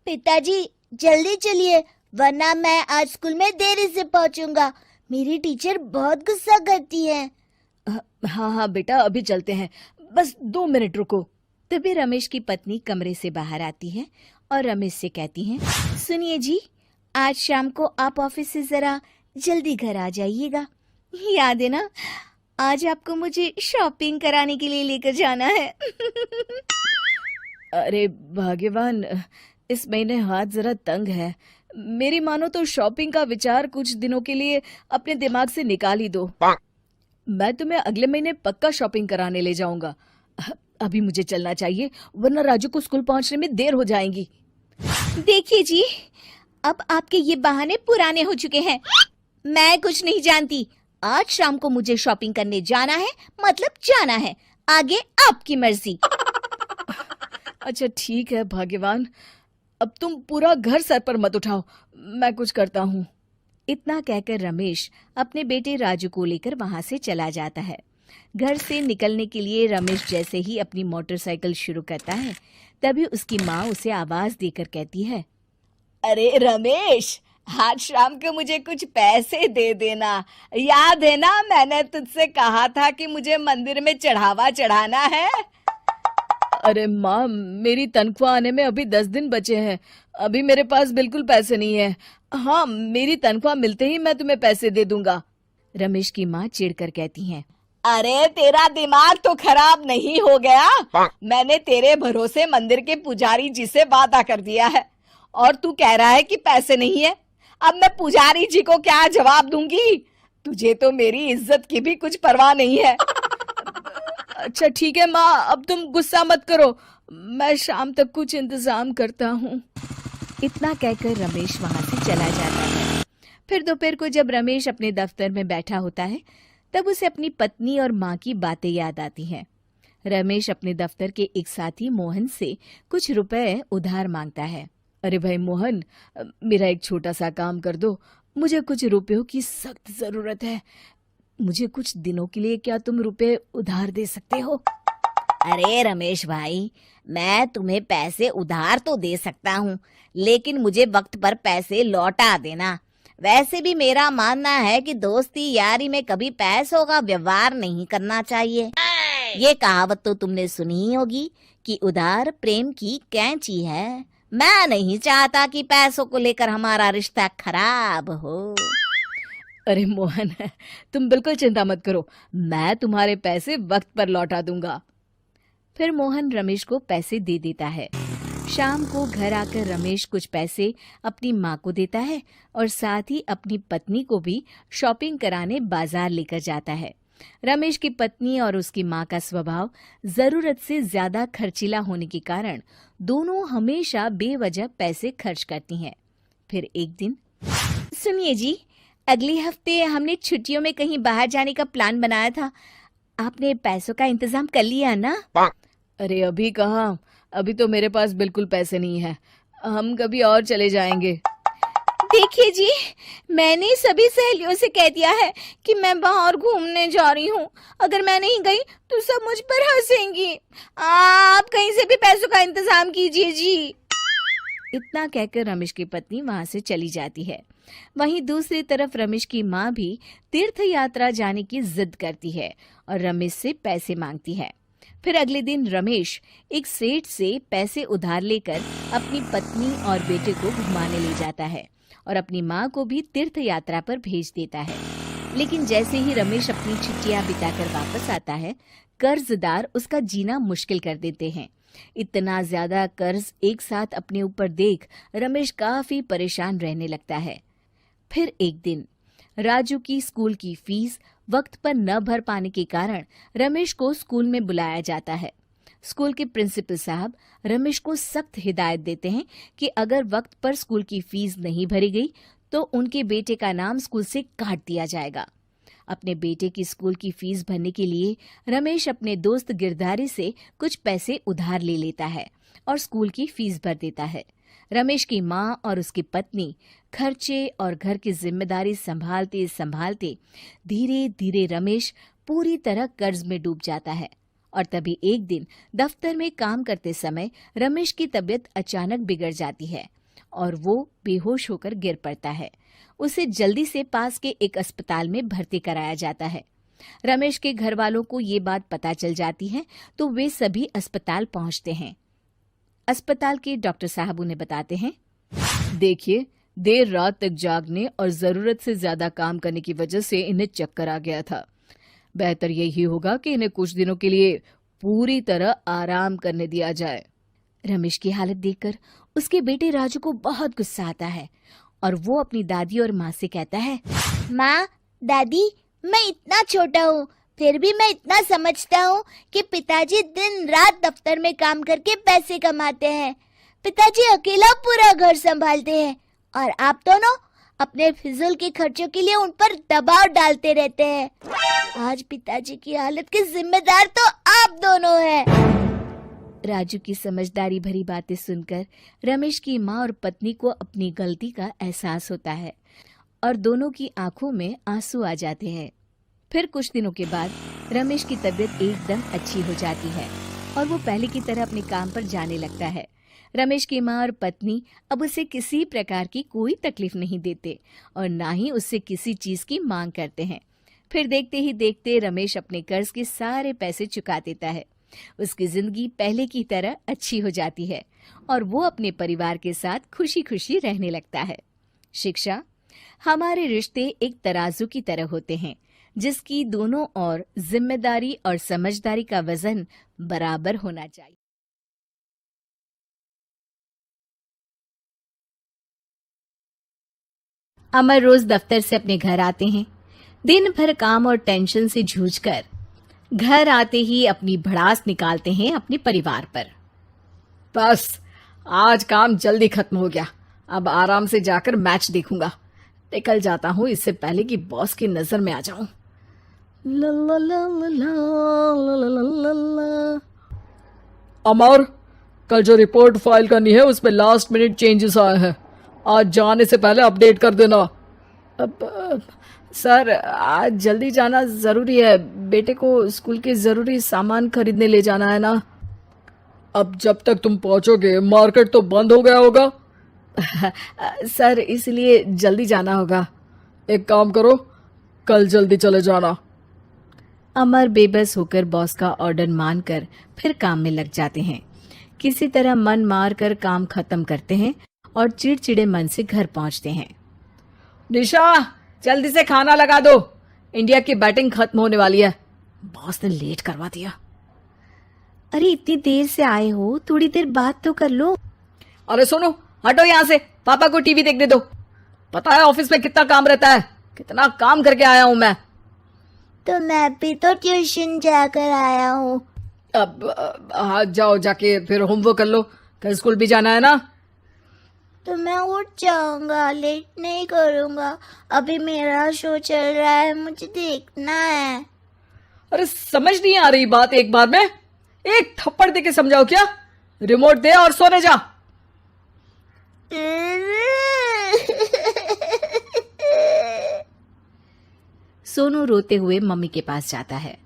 पिताजी, जल्दी चलिए, वरना मैं आज स्कूल में देरी से पहुंचूंगा। मेरी टीचर बहुत गुस्सा करती है। हाँ हाँ बेटा, अभी चलते हैं, बस 2 मिनट रुको। तभी रमेश की पत्नी कमरे से बाहर आती है और रमेश से कहती हैं, सुनिए जी, आज शाम को आप ऑफिस से जरा जल्दी घर आ जाइएगा। याद है ना, आज आपको मुझे शॉपिंग कराने के लिए लेकर जाना है। अरे भाग्यवान, इस महीने हाथ जरा तंग है। मेरी मानो तो शॉपिंग का विचार कुछ दिनों के लिए अपने दिमाग से निकाल ही दो। मैं तुम्हें अगले महीने पक्का शॉपिंग कराने ले जाऊंगा। अभी मुझे चलना चाहिए, वरना राजू को स्कूल पहुंचने में देर हो जाएगी। देखिए जी, अब आपके ये बहाने पुराने हो चुके हैं। मैं कुछ नहीं जानती। आज शाम को मुझे शॉपिंग करने जाना है, मतलब जाना है। आगे आपकी मर्जी। अच्छा ठीक है भाग्यवान, अब तुम पूरा घर सर पर मत उठाओ, मैं कुछ करता हूँ। इतना कहकर रमेश अपने बेटे राजू को लेकर वहां से चला जाता है। घर से निकलने के लिए रमेश जैसे ही अपनी मोटरसाइकिल शुरू करता है, तभी उसकी माँ उसे आवाज देकर कहती है, अरे रमेश, आज शाम को मुझे कुछ पैसे दे देना। याद है ना, मैंने तुझसे कहा था कि मुझे मंदिर में चढ़ावा चढ़ाना है। अरे माँ, मेरी तनख्वाह आने में अभी 10 दिन बचे हैं। अभी मेरे पास बिल्कुल पैसे नहीं है। हाँ, मेरी तनख्वाह मिलते ही मैं तुम्हें पैसे दे दूंगा। रमेश की माँ चिढ़कर कहती हैं, अरे तेरा दिमाग तो खराब नहीं हो गया? मैंने तेरे भरोसे मंदिर के पुजारी जी से वादा कर दिया है और तू कह रहा है कि पैसे नहीं है। अब मैं पुजारी जी को क्या जवाब दूंगी? तुझे तो मेरी इज्जत की भी कुछ परवाह नहीं है। अच्छा ठीक है माँ, अब तुम गुस्सा मत करो, मैं शाम तक कुछ इंतजाम करता हूँ। इतना कहकर रमेश वहां से चला जाता है। फिर दोपहर को जब रमेश अपने दफ्तर में बैठा होता है, तब उसे अपनी पत्नी और माँ की बातें याद आती हैं। रमेश अपने दफ्तर के एक साथी मोहन से कुछ रुपए उधार मांगता है। अरे भाई मोहन, मेरा एक छोटा सा काम कर दो, मुझे कुछ रुपयों की सख्त जरूरत है। मुझे कुछ दिनों के लिए क्या तुम रुपए उधार दे सकते हो? अरे रमेश भाई, मैं तुम्हें पैसे उधार तो दे सकता हूँ, लेकिन मुझे वक्त पर पैसे लौटा देना। वैसे भी मेरा मानना है कि दोस्ती यारी में कभी पैसों का व्यवहार नहीं करना चाहिए। ये कहावत तो तुमने सुनी ही होगी कि उधार प्रेम की कैंची है। मैं नहीं चाहता कि पैसों को लेकर हमारा रिश्ता खराब हो। अरे मोहन, तुम बिल्कुल चिंता मत करो, मैं तुम्हारे पैसे वक्त पर लौटा दूंगा। फिर मोहन रमेश को पैसे दे देता है। शाम को घर आकर रमेश कुछ पैसे अपनी माँ को देता है और साथ ही अपनी पत्नी को भी शॉपिंग कराने बाजार लेकर जाता है। रमेश की पत्नी और उसकी माँ का स्वभाव जरूरत से ज्यादा खर्चीला होने के कारण दोनों हमेशा बेवजह पैसे खर्च करती हैं। फिर एक दिन, सुनिए जी, अगले हफ्ते हमने छुट्टियों में कहीं बाहर जाने का प्लान बनाया था। आपने पैसों का इंतजाम कर लिया ना? अरे अभी कहाँ, अभी तो मेरे पास बिल्कुल पैसे नहीं है। हम कभी और चले जाएंगे। देखिए जी, मैंने सभी सहेलियों से कह दिया है कि मैं बाहर घूमने जा रही हूँ। अगर मैं नहीं गई तो सब मुझ पर हंसेंगी। आप कहीं से भी पैसों का इंतजाम कीजिए जी। इतना कहकर रमेश की पत्नी वहां से चली जाती है। वहीं दूसरी तरफ रमेश की माँ भी तीर्थ यात्रा जाने की जिद करती है और रमेश से पैसे मांगती है। फिर अगले दिन रमेश एक सेठ से पैसे उधार लेकर अपनी पत्नी और बेटे को घुमाने ले जाता है और अपनी माँ को भी तीर्थ यात्रा पर भेज देता है। लेकिन जैसे ही रमेश अपनी छुट्टियां बिताकर वापस आता है, कर्जदार उसका जीना मुश्किल कर देते हैं। इतना ज्यादा कर्ज एक साथ अपने ऊपर देख रमेश काफी परेशान रहने लगता है। फिर एक दिन राजू की स्कूल की फीस वक्त पर न भर पाने के कारण रमेश को स्कूल में बुलाया जाता है। स्कूल के प्रिंसिपल साहब रमेश को सख्त हिदायत देते हैं कि अगर वक्त पर स्कूल की फीस नहीं भरी गई तो उनके बेटे का नाम स्कूल से काट दिया जाएगा। अपने बेटे की स्कूल की फीस भरने के लिए रमेश अपने दोस्त गिरधारी से कुछ पैसे उधार ले लेता है और स्कूल की फीस भर देता है। रमेश की माँ और उसकी पत्नी खर्चे और घर की जिम्मेदारी संभालते संभालते धीरे धीरे रमेश पूरी तरह कर्ज में डूब जाता है। और तभी एक दिन दफ्तर में काम करते समय रमेश की तबीयत अचानक बिगड़ जाती है और वो बेहोश होकर गिर पड़ता है। उसे जल्दी से पास के एक अस्पताल में भर्ती कराया जाता है। रमेश के घर वालों को ये बात पता चल जाती है तो वे सभी अस्पताल पहुंचते हैं। अस्पताल के डॉक्टर साहब उन्हें बताते हैं, देखिए, देर रात तक जागने और जरूरत से ज्यादा काम करने की वजह से इन्हें चक्कर आ गया था। बेहतर यही होगा कि इन्हें कुछ दिनों के लिए पूरी तरह आराम करने दिया जाए। रमेश की हालत देखकर उसके बेटे राजू को बहुत गुस्सा आता है और वो अपनी दादी और माँ से कहता है, माँ, दादी, मैं इतना छोटा हूँ फिर भी मैं इतना समझता हूँ कि पिताजी दिन रात दफ्तर में काम करके पैसे कमाते हैं। पिताजी अकेला पूरा घर संभालते हैं और आप दोनों अपने फिजूल के खर्चों के लिए उन पर दबाव डालते रहते हैं। आज पिताजी की हालत के जिम्मेदार तो आप दोनों हैं। राजू की समझदारी भरी बातें सुनकर रमेश की माँ और पत्नी को अपनी गलती का एहसास होता है और दोनों की आंखों में आंसू आ जाते हैं। फिर कुछ दिनों के बाद रमेश की तबीयत एकदम अच्छी हो जाती है और वो पहले की तरह अपने काम पर जाने लगता है। रमेश की माँ और पत्नी अब उसे किसी प्रकार की कोई तकलीफ नहीं देते और ना ही उससे किसी चीज की मांग करते हैं। फिर देखते ही देखते रमेश अपने कर्ज के सारे पैसे चुका देता है। उसकी जिंदगी पहले की तरह अच्छी हो जाती है और वो अपने परिवार के साथ खुशी खुशी रहने लगता है। शिक्षा, हमारे रिश्ते एक तराजू की तरह होते हैं जिसकी दोनों ओर जिम्मेदारी और समझदारी का वजन बराबर होना चाहिए। अमर रोज दफ्तर से अपने घर आते हैं। दिन भर काम और टेंशन से जूझकर घर आते ही अपनी भड़ास निकालते हैं अपने परिवार पर। बस आज काम जल्दी खत्म हो गया, अब आराम से जाकर मैच देखूंगा। निकल जाता हूँ इससे पहले कि बॉस की नजर में आ जाऊं। ला ला ला ला ला ला ला ला। अमर, कल जो रिपोर्ट फाइल करनी है उसमें लास्ट मिनट चेंजेस आए हैं, आज जाने से पहले अपडेट कर देना। सर, आज जल्दी जाना जरूरी है, बेटे को स्कूल के जरूरी सामान खरीदने ले जाना है ना। अब जब तक तुम पहुंचोगे मार्केट तो बंद हो गया होगा। सर, इसलिए जल्दी जाना होगा। एक काम करो, कल जल्दी चले जाना। अमर बेबस होकर बॉस का ऑर्डर मानकर फिर काम में लग जाते हैं। किसी तरह मन मार कर काम खत्म करते हैं और चिड़चिड़े मन से घर पहुंचते हैं। निशा, जल्दी से खाना लगा दो, इंडिया की बैटिंग खत्म होने वाली है। बॉस ने लेट करवा दिया। अरे इतनी देर से आए हो, थोड़ी देर बात तो कर लो। अरे सुनो, हटो यहाँ से, पापा को टीवी देखने दो। पता है ऑफिस में कितना काम रहता है, कितना काम करके आया हूँ मैं। तो मैं भी तो ट्यूशन जाकर आया हूँ। अब हाँ, जाओ, जाके फिर होमवर्क कर लो, कल स्कूल भी जाना है ना। तो मैं उठ जाऊंगा, लेट नहीं करूंगा, अभी मेरा शो चल रहा है, मुझे देखना है। अरे समझ नहीं आ रही बात एक बार में, एक थप्पड़ दे के समझाओ क्या। रिमोट दे और सोने जा। सोनू रोते हुए मम्मी के पास जाता है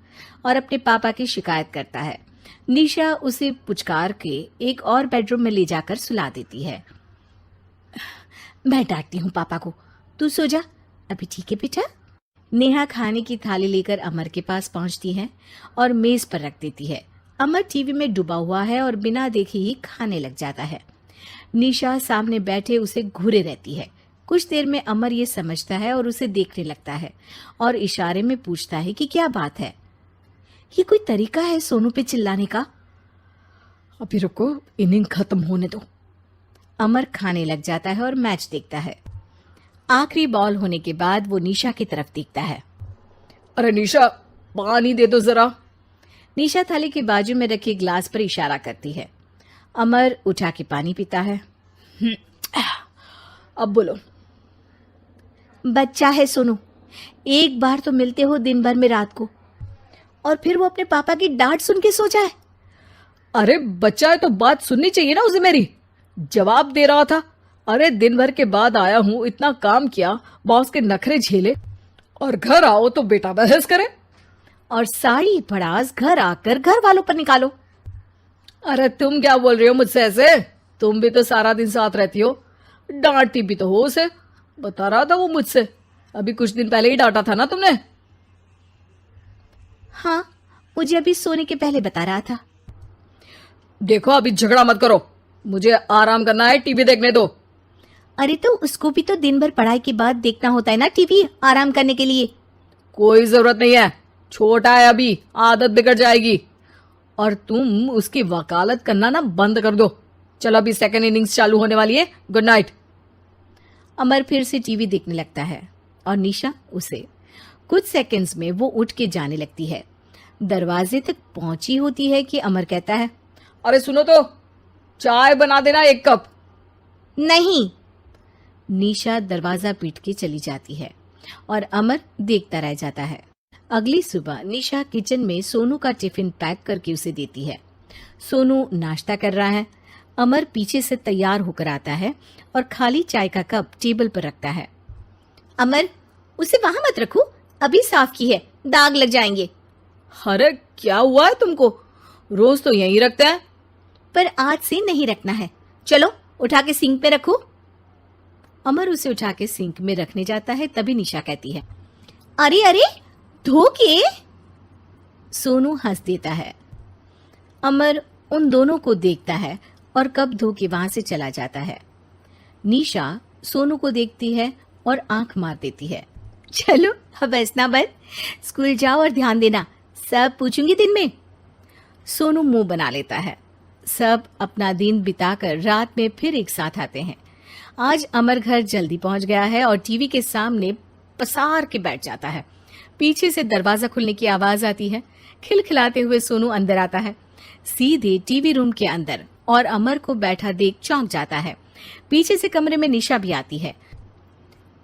और अपने पापा की शिकायत करता है। निशा उसे पुचकार के एक और बेडरूम में ले जाकर सुला देती है। मैं डांटती हूँ पापा को, तू सो जा अभी, ठीक है बेटा। नेहा खाने की थाली लेकर अमर के पास पहुंचती है और मेज पर रख देती है अमर टीवी में डूबा हुआ है और बिना देखे ही खाने लग जाता है। निशा सामने बैठे उसे घूरे रहती है। कुछ देर में अमर ये समझता है और उसे देखने लगता है और इशारे में पूछता है कि क्या बात है। ये कोई तरीका है सोनू पे चिल्लाने का? अभी रुको, इनिंग खत्म होने दो। अमर खाने लग जाता है और मैच देखता है। आखिरी बॉल होने के बाद वो निशा की तरफ देखता है। अरे निशा, पानी दे दो जरा। निशा थाली के बाजू में रखे ग्लास पर इशारा करती है। अमर उठा के पानी पीता है। अब बोलो। बच्चा है सोनू, एक बार तो मिलते हो दिन भर में रात को, और फिर वो अपने पापा की डांट सुन के सो जाए। अरे बच्चा है तो बात सुननी चाहिए ना उसे मेरी। जवाब दे रहा था। अरे दिन भर के बाद आया हूं, इतना काम किया, बॉस के नखरे झेले, और घर आओ तो बेटा बहस करे। और सारी भड़ास घर आकर घर वालों पर निकालो। अरे तुम क्या बोल रही हो मुझसे ऐसे? तुम भी तो सारा दिन साथ रहती हो, डांटती भी तो हो उसे। बता रहा था वो मुझसे, अभी कुछ दिन पहले ही डांटा था ना तुमने। हाँ, मुझे अभी सोने के पहले बता रहा था। देखो अभी झगड़ा मत करो, मुझे आराम करना है, टीवी देखने दो। अरे तो उसको भी तो दिन भर पढ़ाई के बाद देखना होता है ना टीवी, आराम करने के लिए। कोई जरूरत नहीं है, छोटा है अभी, आदत बिगड़ जाएगी। और तुम उसकी वकालत करना ना बंद कर दो। चलो अभी सेकंड इनिंग्स चालू होने वाली है, गुड नाइट। अमर फिर से टीवी देखने लगता है और निशा उसे। कुछ सेकंड्स में वो उठ के जाने लगती है। दरवाजे तक पहुंची होती है कि अमर कहता है, अरे सुनो तो, चाय बना देना 1 कप। नहीं। निशा दरवाजा पीट के चली जाती है और अमर देखता रह जाता है। अगली सुबह निशा किचन में सोनू का टिफिन पैक करके उसे देती है। सोनू नाश्ता कर रहा है। अमर पीछे से तैयार होकर आता है और खाली चाय का कप टेबल पर रखता है। अमर, उसे वहां मत रखो, अभी साफ की है, दाग लग जाएंगे। अरे क्या हुआ है तुमको? रोज तो यहीं रखते हैं। पर आज से नहीं रखना है, चलो उठा के सिंक पे रखो। अमर उसे उठा के सिंक में रखने जाता है, तभी निशा कहती है, अरे अरे धो के। सोनू हंस देता है। अमर उन दोनों को देखता है और कप धो के वहां से चला जाता है। निशा सोनू को देखती है और आंख मार देती है। चलो अब हंसना बंद, स्कूल जाओ और ध्यान देना, सब पूछूंगी दिन में। सोनू मुंह बना लेता है। सब अपना दिन बिताकर रात में फिर एक साथ आते हैं। आज अमर घर जल्दी पहुंच गया है और टीवी के सामने पसार के बैठ जाता है। पीछे से दरवाजा खुलने की आवाज आती है। खिलखिलाते हुए सोनू अंदर आता है, सीधे टीवी रूम के अंदर, और अमर को बैठा देख चौंक जाता है। पीछे से कमरे में निशा भी आती है।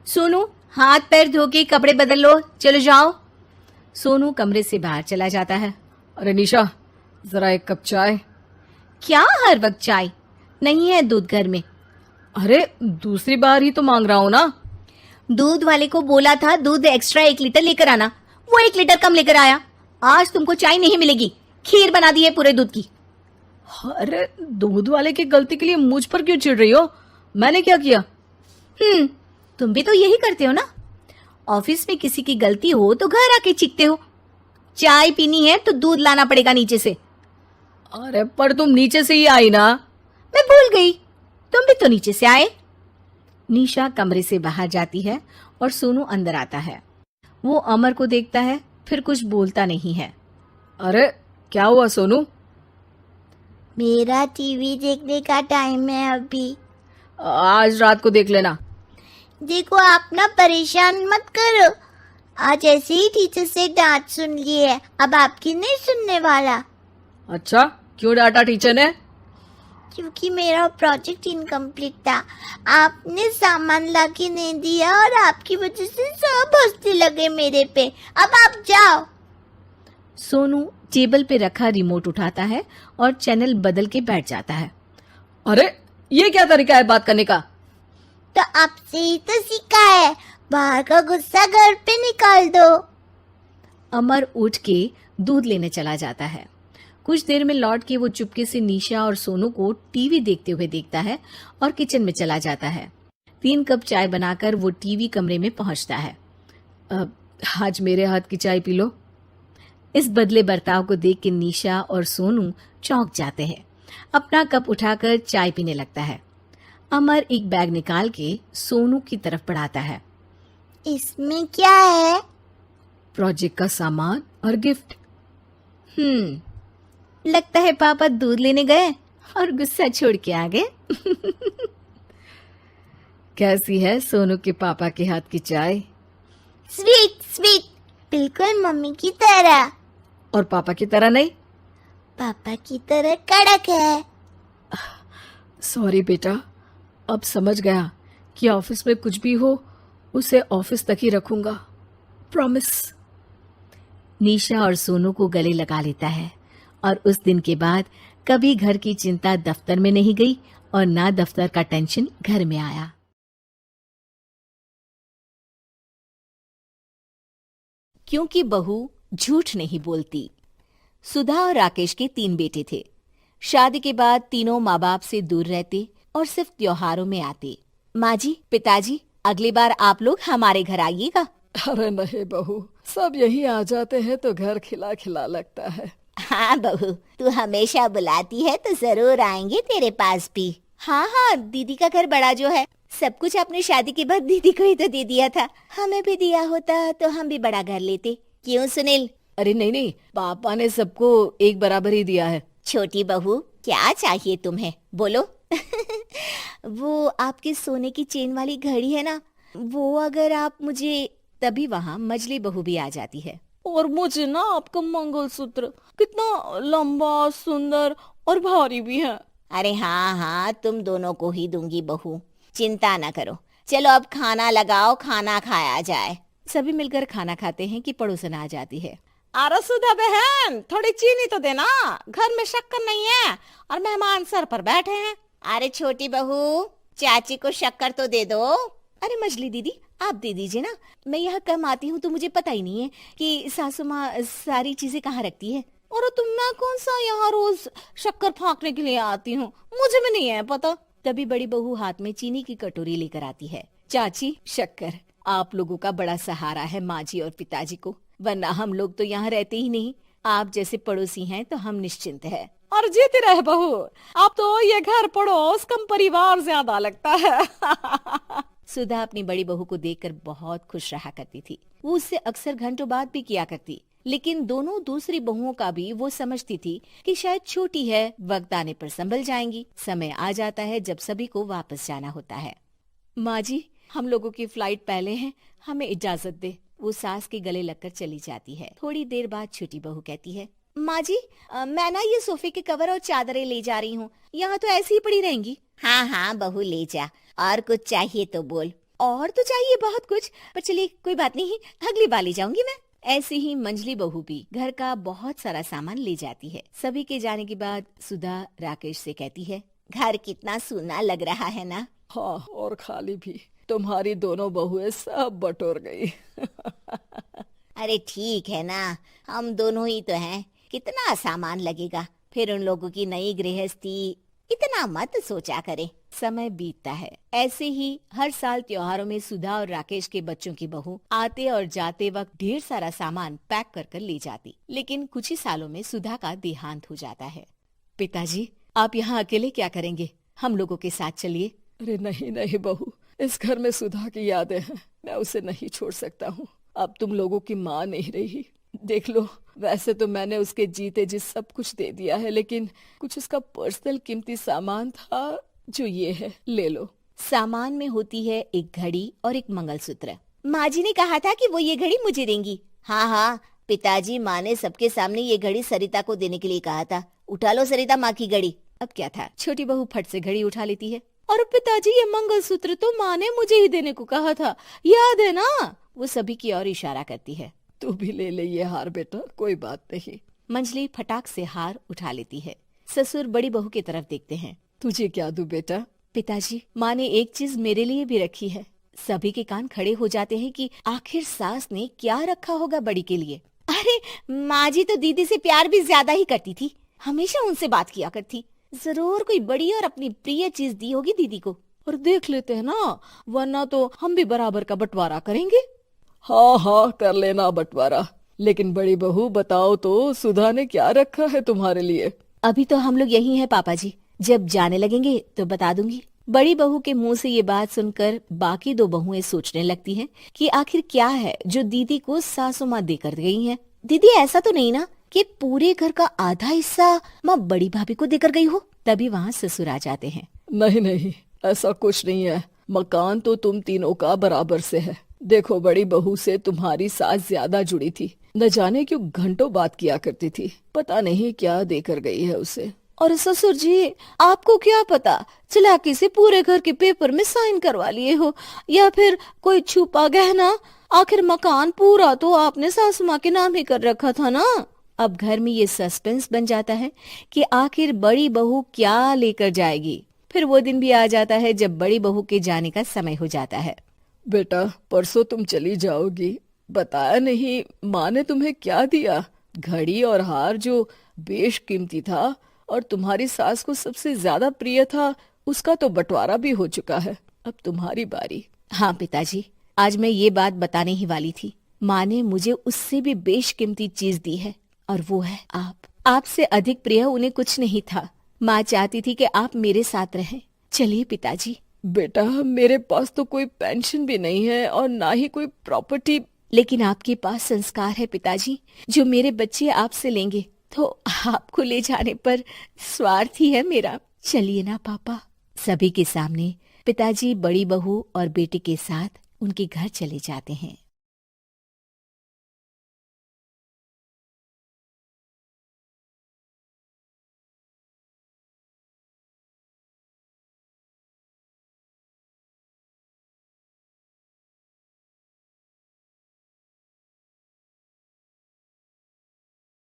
सोनू, हाथ पैर धो के कपड़े बदल लो, चलो जाओ। सोनू कमरे से बाहर चला जाता है। अरे निशा, जरा 1 कप चाय। क्या हर वक्त चाय? नहीं है दूध घर में। अरे दूसरी बार ही तो मांग रहा हूं ना। दूध वाले को बोला था दूध एक्स्ट्रा 1 लीटर लेकर आना, वो 1 लीटर कम लेकर आया। आज तुमको चाय नहीं मिलेगी, खीर बना दी है पूरे दूध की। अरे दूध वाले की गलती के लिए मुझ पर क्यों चिढ़ रही हो? मैंने क्या किया? तुम भी तो यही करते हो ना। ऑफिस में किसी की गलती हो तो घर आके चीखते हो। चाय पीनी है तो दूध लाना पड़ेगा नीचे से। अरे पर तुम नीचे से ही आई ना। मैं भूल गई, तुम भी तो नीचे से आए। निशा कमरे से बाहर जाती है और सोनू अंदर आता है। वो अमर को देखता है, फिर कुछ बोलता नहीं है। अरे क्या हुआ सोनू? मेरा टीवी देखने का टाइम है अभी। आज रात को देख लेना। देखो आप ना परेशान मत करो, आज ऐसे ही टीचर से डांट सुन ली है, अब आपकी नहीं सुनने वाला। अच्छा, क्यों डांटा टीचर ने? क्योंकि मेरा प्रोजेक्ट इनकम्प्लीट था, आपने सामान लाके नहीं दिया और आपकी वजह से सब हंसने लगे मेरे पे। अब आप जाओ। सोनू टेबल पे रखा रिमोट उठाता है और चैनल बदल के बैठ जाता है। अरे ये क्या तरीका है बात करने का? तो आपसे ही तो सीखा है, बाहर का गुस्सा घर पे निकाल दो। अमर उठ के दूध लेने चला जाता है। कुछ देर में लौट के वो चुपके से निशा और सोनू को टीवी देखते हुए देखता है और किचन में चला जाता है। 3 कप चाय बनाकर वो टीवी कमरे में पहुंचता है। आज मेरे हाथ की चाय पी लो। इस बदले बर्ताव को देख के निशा और सोनू चौंक जाते हैं। अपना कप उठाकर चाय पीने लगता है। अमर एक बैग निकाल के सोनू की तरफ बढ़ाता है। इसमें क्या है? प्रोजेक्ट का सामान और गिफ्ट। लगता है पापा दूध लेने गए और गुस्सा छोड़ के आ गए। कैसी है सोनू के पापा के हाथ की चाय? स्वीट स्वीट, बिल्कुल मम्मी की तरह। और पापा की तरह नहीं? पापा की तरह कड़क है। सॉरी बेटा, अब समझ गया कि ऑफिस में कुछ भी हो उसे ऑफिस तक ही रखूंगा, प्रॉमिस। निशा और सोनू को गले लगा लेता है और उस दिन के बाद कभी घर की चिंता दफ्तर में नहीं गई और ना दफ्तर का टेंशन घर में आया। क्योंकि बहू झूठ नहीं बोलती। सुधा और राकेश के 3 बेटे थे। शादी के बाद तीनों माँ बाप से दूर रहते और सिर्फ त्योहारों में आते। माँ जी, पिताजी, अगली बार आप लोग हमारे घर आइएगा। अरे नहीं बहू, सब यही आ जाते हैं तो घर खिला खिला लगता है। हाँ बहू, तू हमेशा बुलाती है तो जरूर आएंगे तेरे पास भी। हाँ, दीदी का घर बड़ा जो है, सब कुछ अपनी शादी के बाद दीदी को ही तो दे दिया था। हमें भी दिया होता तो हम भी बड़ा घर लेते। क्यों सुनील? अरे नहीं, पापा ने सबको एक बराबर ही दिया है। छोटी बहू, क्या चाहिए तुम्हें, बोलो। वो आपके सोने की चेन वाली घड़ी है ना, वो अगर आप मुझे, तभी वहाँ मजली बहू भी आ जाती है। और मुझे ना आपका मंगलसूत्र कितना लंबा, सुंदर और भारी भी है। अरे हाँ, तुम दोनों को ही दूंगी बहू, चिंता न करो। चलो अब खाना लगाओ, खाना खाया जाए। सभी मिलकर खाना खाते हैं कि पड़ोसन आ जाती है। अरे सुधा बहन, थोड़ी चीनी तो देना, घर में शक्कर नहीं है और मेहमान सर पर बैठे हैं। अरे छोटी बहू, चाची को शक्कर तो दे दो। अरे मजली दीदी, आप दे दीजिए ना, मैं यहाँ कम आती हूँ तो मुझे पता ही नहीं है कि सासू माँ सारी चीजें कहाँ रखती है। और तुम, मैं कौन सा यहाँ रोज शक्कर फाँकने के लिए आती हूँ, मुझे भी नहीं है पता। तभी बड़ी बहू हाथ में चीनी की कटोरी लेकर आती है। चाची, शक्कर। आप लोगों का बड़ा सहारा है माँ जी और पिताजी को, वरना हम लोग तो यहाँ रहते ही नहीं। आप जैसे पड़ोसी हैं तो हम निश्चिंत हैं। और जीती रहे बहू, अब तो ये घर पड़ोस कम परिवार ज्यादा लगता है। सुधा अपनी बड़ी बहू को देखकर बहुत खुश रहा करती थी। वो उससे अक्सर घंटों बात भी किया करती, लेकिन दोनों दूसरी बहुओं का भी वो समझती थी कि शायद छोटी है, वक्त आने पर संभल जाएंगी। समय आ जाता है जब सभी को वापस जाना होता है। माँ जी, हम लोगों की फ्लाइट पहले है, हमें इजाजत दे। वो सास के गले लगकर चली जाती है। थोड़ी देर बाद छोटी बहू कहती है, माँ जी, मैं ना ये सोफे के कवर और चादरें ले जा रही हूँ, यहाँ तो ऐसी ही पड़ी रहेंगी। हाँ बहू, ले जा, और कुछ चाहिए तो बोल। और तो चाहिए बहुत कुछ, पर चलिए कोई बात नहीं, अगली बार ले जाऊंगी मैं। ऐसे ही मंजली बहू भी घर का बहुत सारा सामान ले जाती है। सभी के जाने के बाद सुधा राकेश से कहती है, घर कितना सूना लग रहा है ना। हाँ, और खाली भी। तुम्हारी दोनों बहुएं सब बटोर गई। अरे ठीक है ना, हम दोनों ही तो हैं, कितना सामान लगेगा, फिर उन लोगों की नई गृहस्थी, इतना मत सोचा करे। समय बीतता है। ऐसे ही हर साल त्योहारों में सुधा और राकेश के बच्चों की बहू आते और जाते वक्त ढेर सारा सामान पैक कर कर ले जाती। लेकिन कुछ ही सालों में सुधा का देहांत हो जाता है। पिताजी, आप यहाँ अकेले क्या करेंगे, हम लोगों के साथ चलिए। अरे नहीं बहू, इस घर में सुधा की यादें हैं, मैं उसे नहीं छोड़ सकता हूँ। अब तुम लोगों की माँ नहीं रही। देख लो, वैसे तो मैंने उसके जीते जी सब कुछ दे दिया है, लेकिन कुछ उसका पर्सनल कीमती सामान था जो ये है, ले लो। सामान में होती है एक घड़ी और एक मंगलसूत्र। माँ जी ने कहा था कि वो ये घड़ी मुझे देंगी। हाँ, पिताजी, माँ ने सबके सामने ये घड़ी सरिता को देने के लिए कहा था। उठा लो सरिता माँ की घड़ी। अब क्या था, छोटी बहू फट से घड़ी उठा लेती है। और पिताजी, ये मंगलसूत्र तो माँ ने मुझे ही देने को कहा था, याद है ना। वो सभी की ओर इशारा करती है। तू भी ले ले ये हार बेटा, कोई बात नहीं। मंजली फटाक से हार उठा लेती है। ससुर बड़ी बहू की तरफ देखते हैं। तुझे क्या दूं बेटा? पिताजी, माँ ने एक चीज मेरे लिए भी रखी है। सभी के कान खड़े हो जाते हैं कि आखिर सास ने क्या रखा होगा बड़ी के लिए। अरे माँ जी तो दीदी से प्यार भी ज्यादा ही करती थी, हमेशा उनसे बात किया करती। जरूर कोई बड़ी और अपनी प्रिय चीज दी होगी दीदी को। और देख लेते हैं ना, वरना तो हम भी बराबर का बंटवारा करेंगे। हाँ, कर लेना बंटवारा। लेकिन बड़ी बहू बताओ तो, सुधा ने क्या रखा है तुम्हारे लिए? अभी तो हम लोग यही हैं पापा जी, जब जाने लगेंगे तो बता दूंगी। बड़ी बहू के मुंह से ये बात सुनकर बाकी दो बहुएं सोचने लगती हैं कि आखिर क्या है जो दीदी को सासू माँ देकर गई हैं। दीदी ऐसा तो नहीं ना कि पूरे घर का आधा हिस्सा माँ बड़ी भाभी को देकर गई हो? तभी वहाँ ससुर आ जाते हैं। नहीं नहीं, ऐसा कुछ नहीं है। मकान तो तुम तीनों का बराबर से है। देखो, बड़ी बहू से तुम्हारी सास ज्यादा जुड़ी थी, न जाने क्यों घंटों बात किया करती थी। पता नहीं क्या देकर गई है उसे। और ससुर जी, आपको क्या पता, चालाकी से पूरे घर के पेपर में साइन करवा लिए हो, या फिर कोई छुपा गहना। आखिर मकान पूरा तो आपने सासू माँ के नाम ही कर रखा था ना। अब घर में ये सस्पेंस बन जाता है कि आखिर बड़ी बहू क्या लेकर जाएगी। फिर वो दिन भी आ जाता है जब बड़ी बहू के जाने का समय हो जाता है। बेटा, परसों तुम चली जाओगी, बताया नहीं माँ ने तुम्हें क्या दिया? घड़ी और हार जो बेशकीमती था और तुम्हारी सास को सबसे ज्यादा प्रिय था, उसका तो बंटवारा भी हो चुका है। अब तुम्हारी बारी। हाँ पिताजी, आज मैं ये बात बताने ही वाली थी। माँ ने मुझे उससे भी बेशकीमती चीज दी है, और वो है आप। आपसे अधिक प्रिय उन्हें कुछ नहीं था। माँ चाहती थी कि आप मेरे साथ रहें। चलिए पिताजी। बेटा, मेरे पास तो कोई पेंशन भी नहीं है और ना ही कोई प्रॉपर्टी। लेकिन आपके पास संस्कार है पिताजी, जो मेरे बच्चे आपसे लेंगे, तो आपको ले जाने पर स्वार्थ ही है मेरा। चलिए ना पापा। सभी के सामने पिताजी बड़ी बहू और बेटे के साथ उनके घर चले जाते हैं।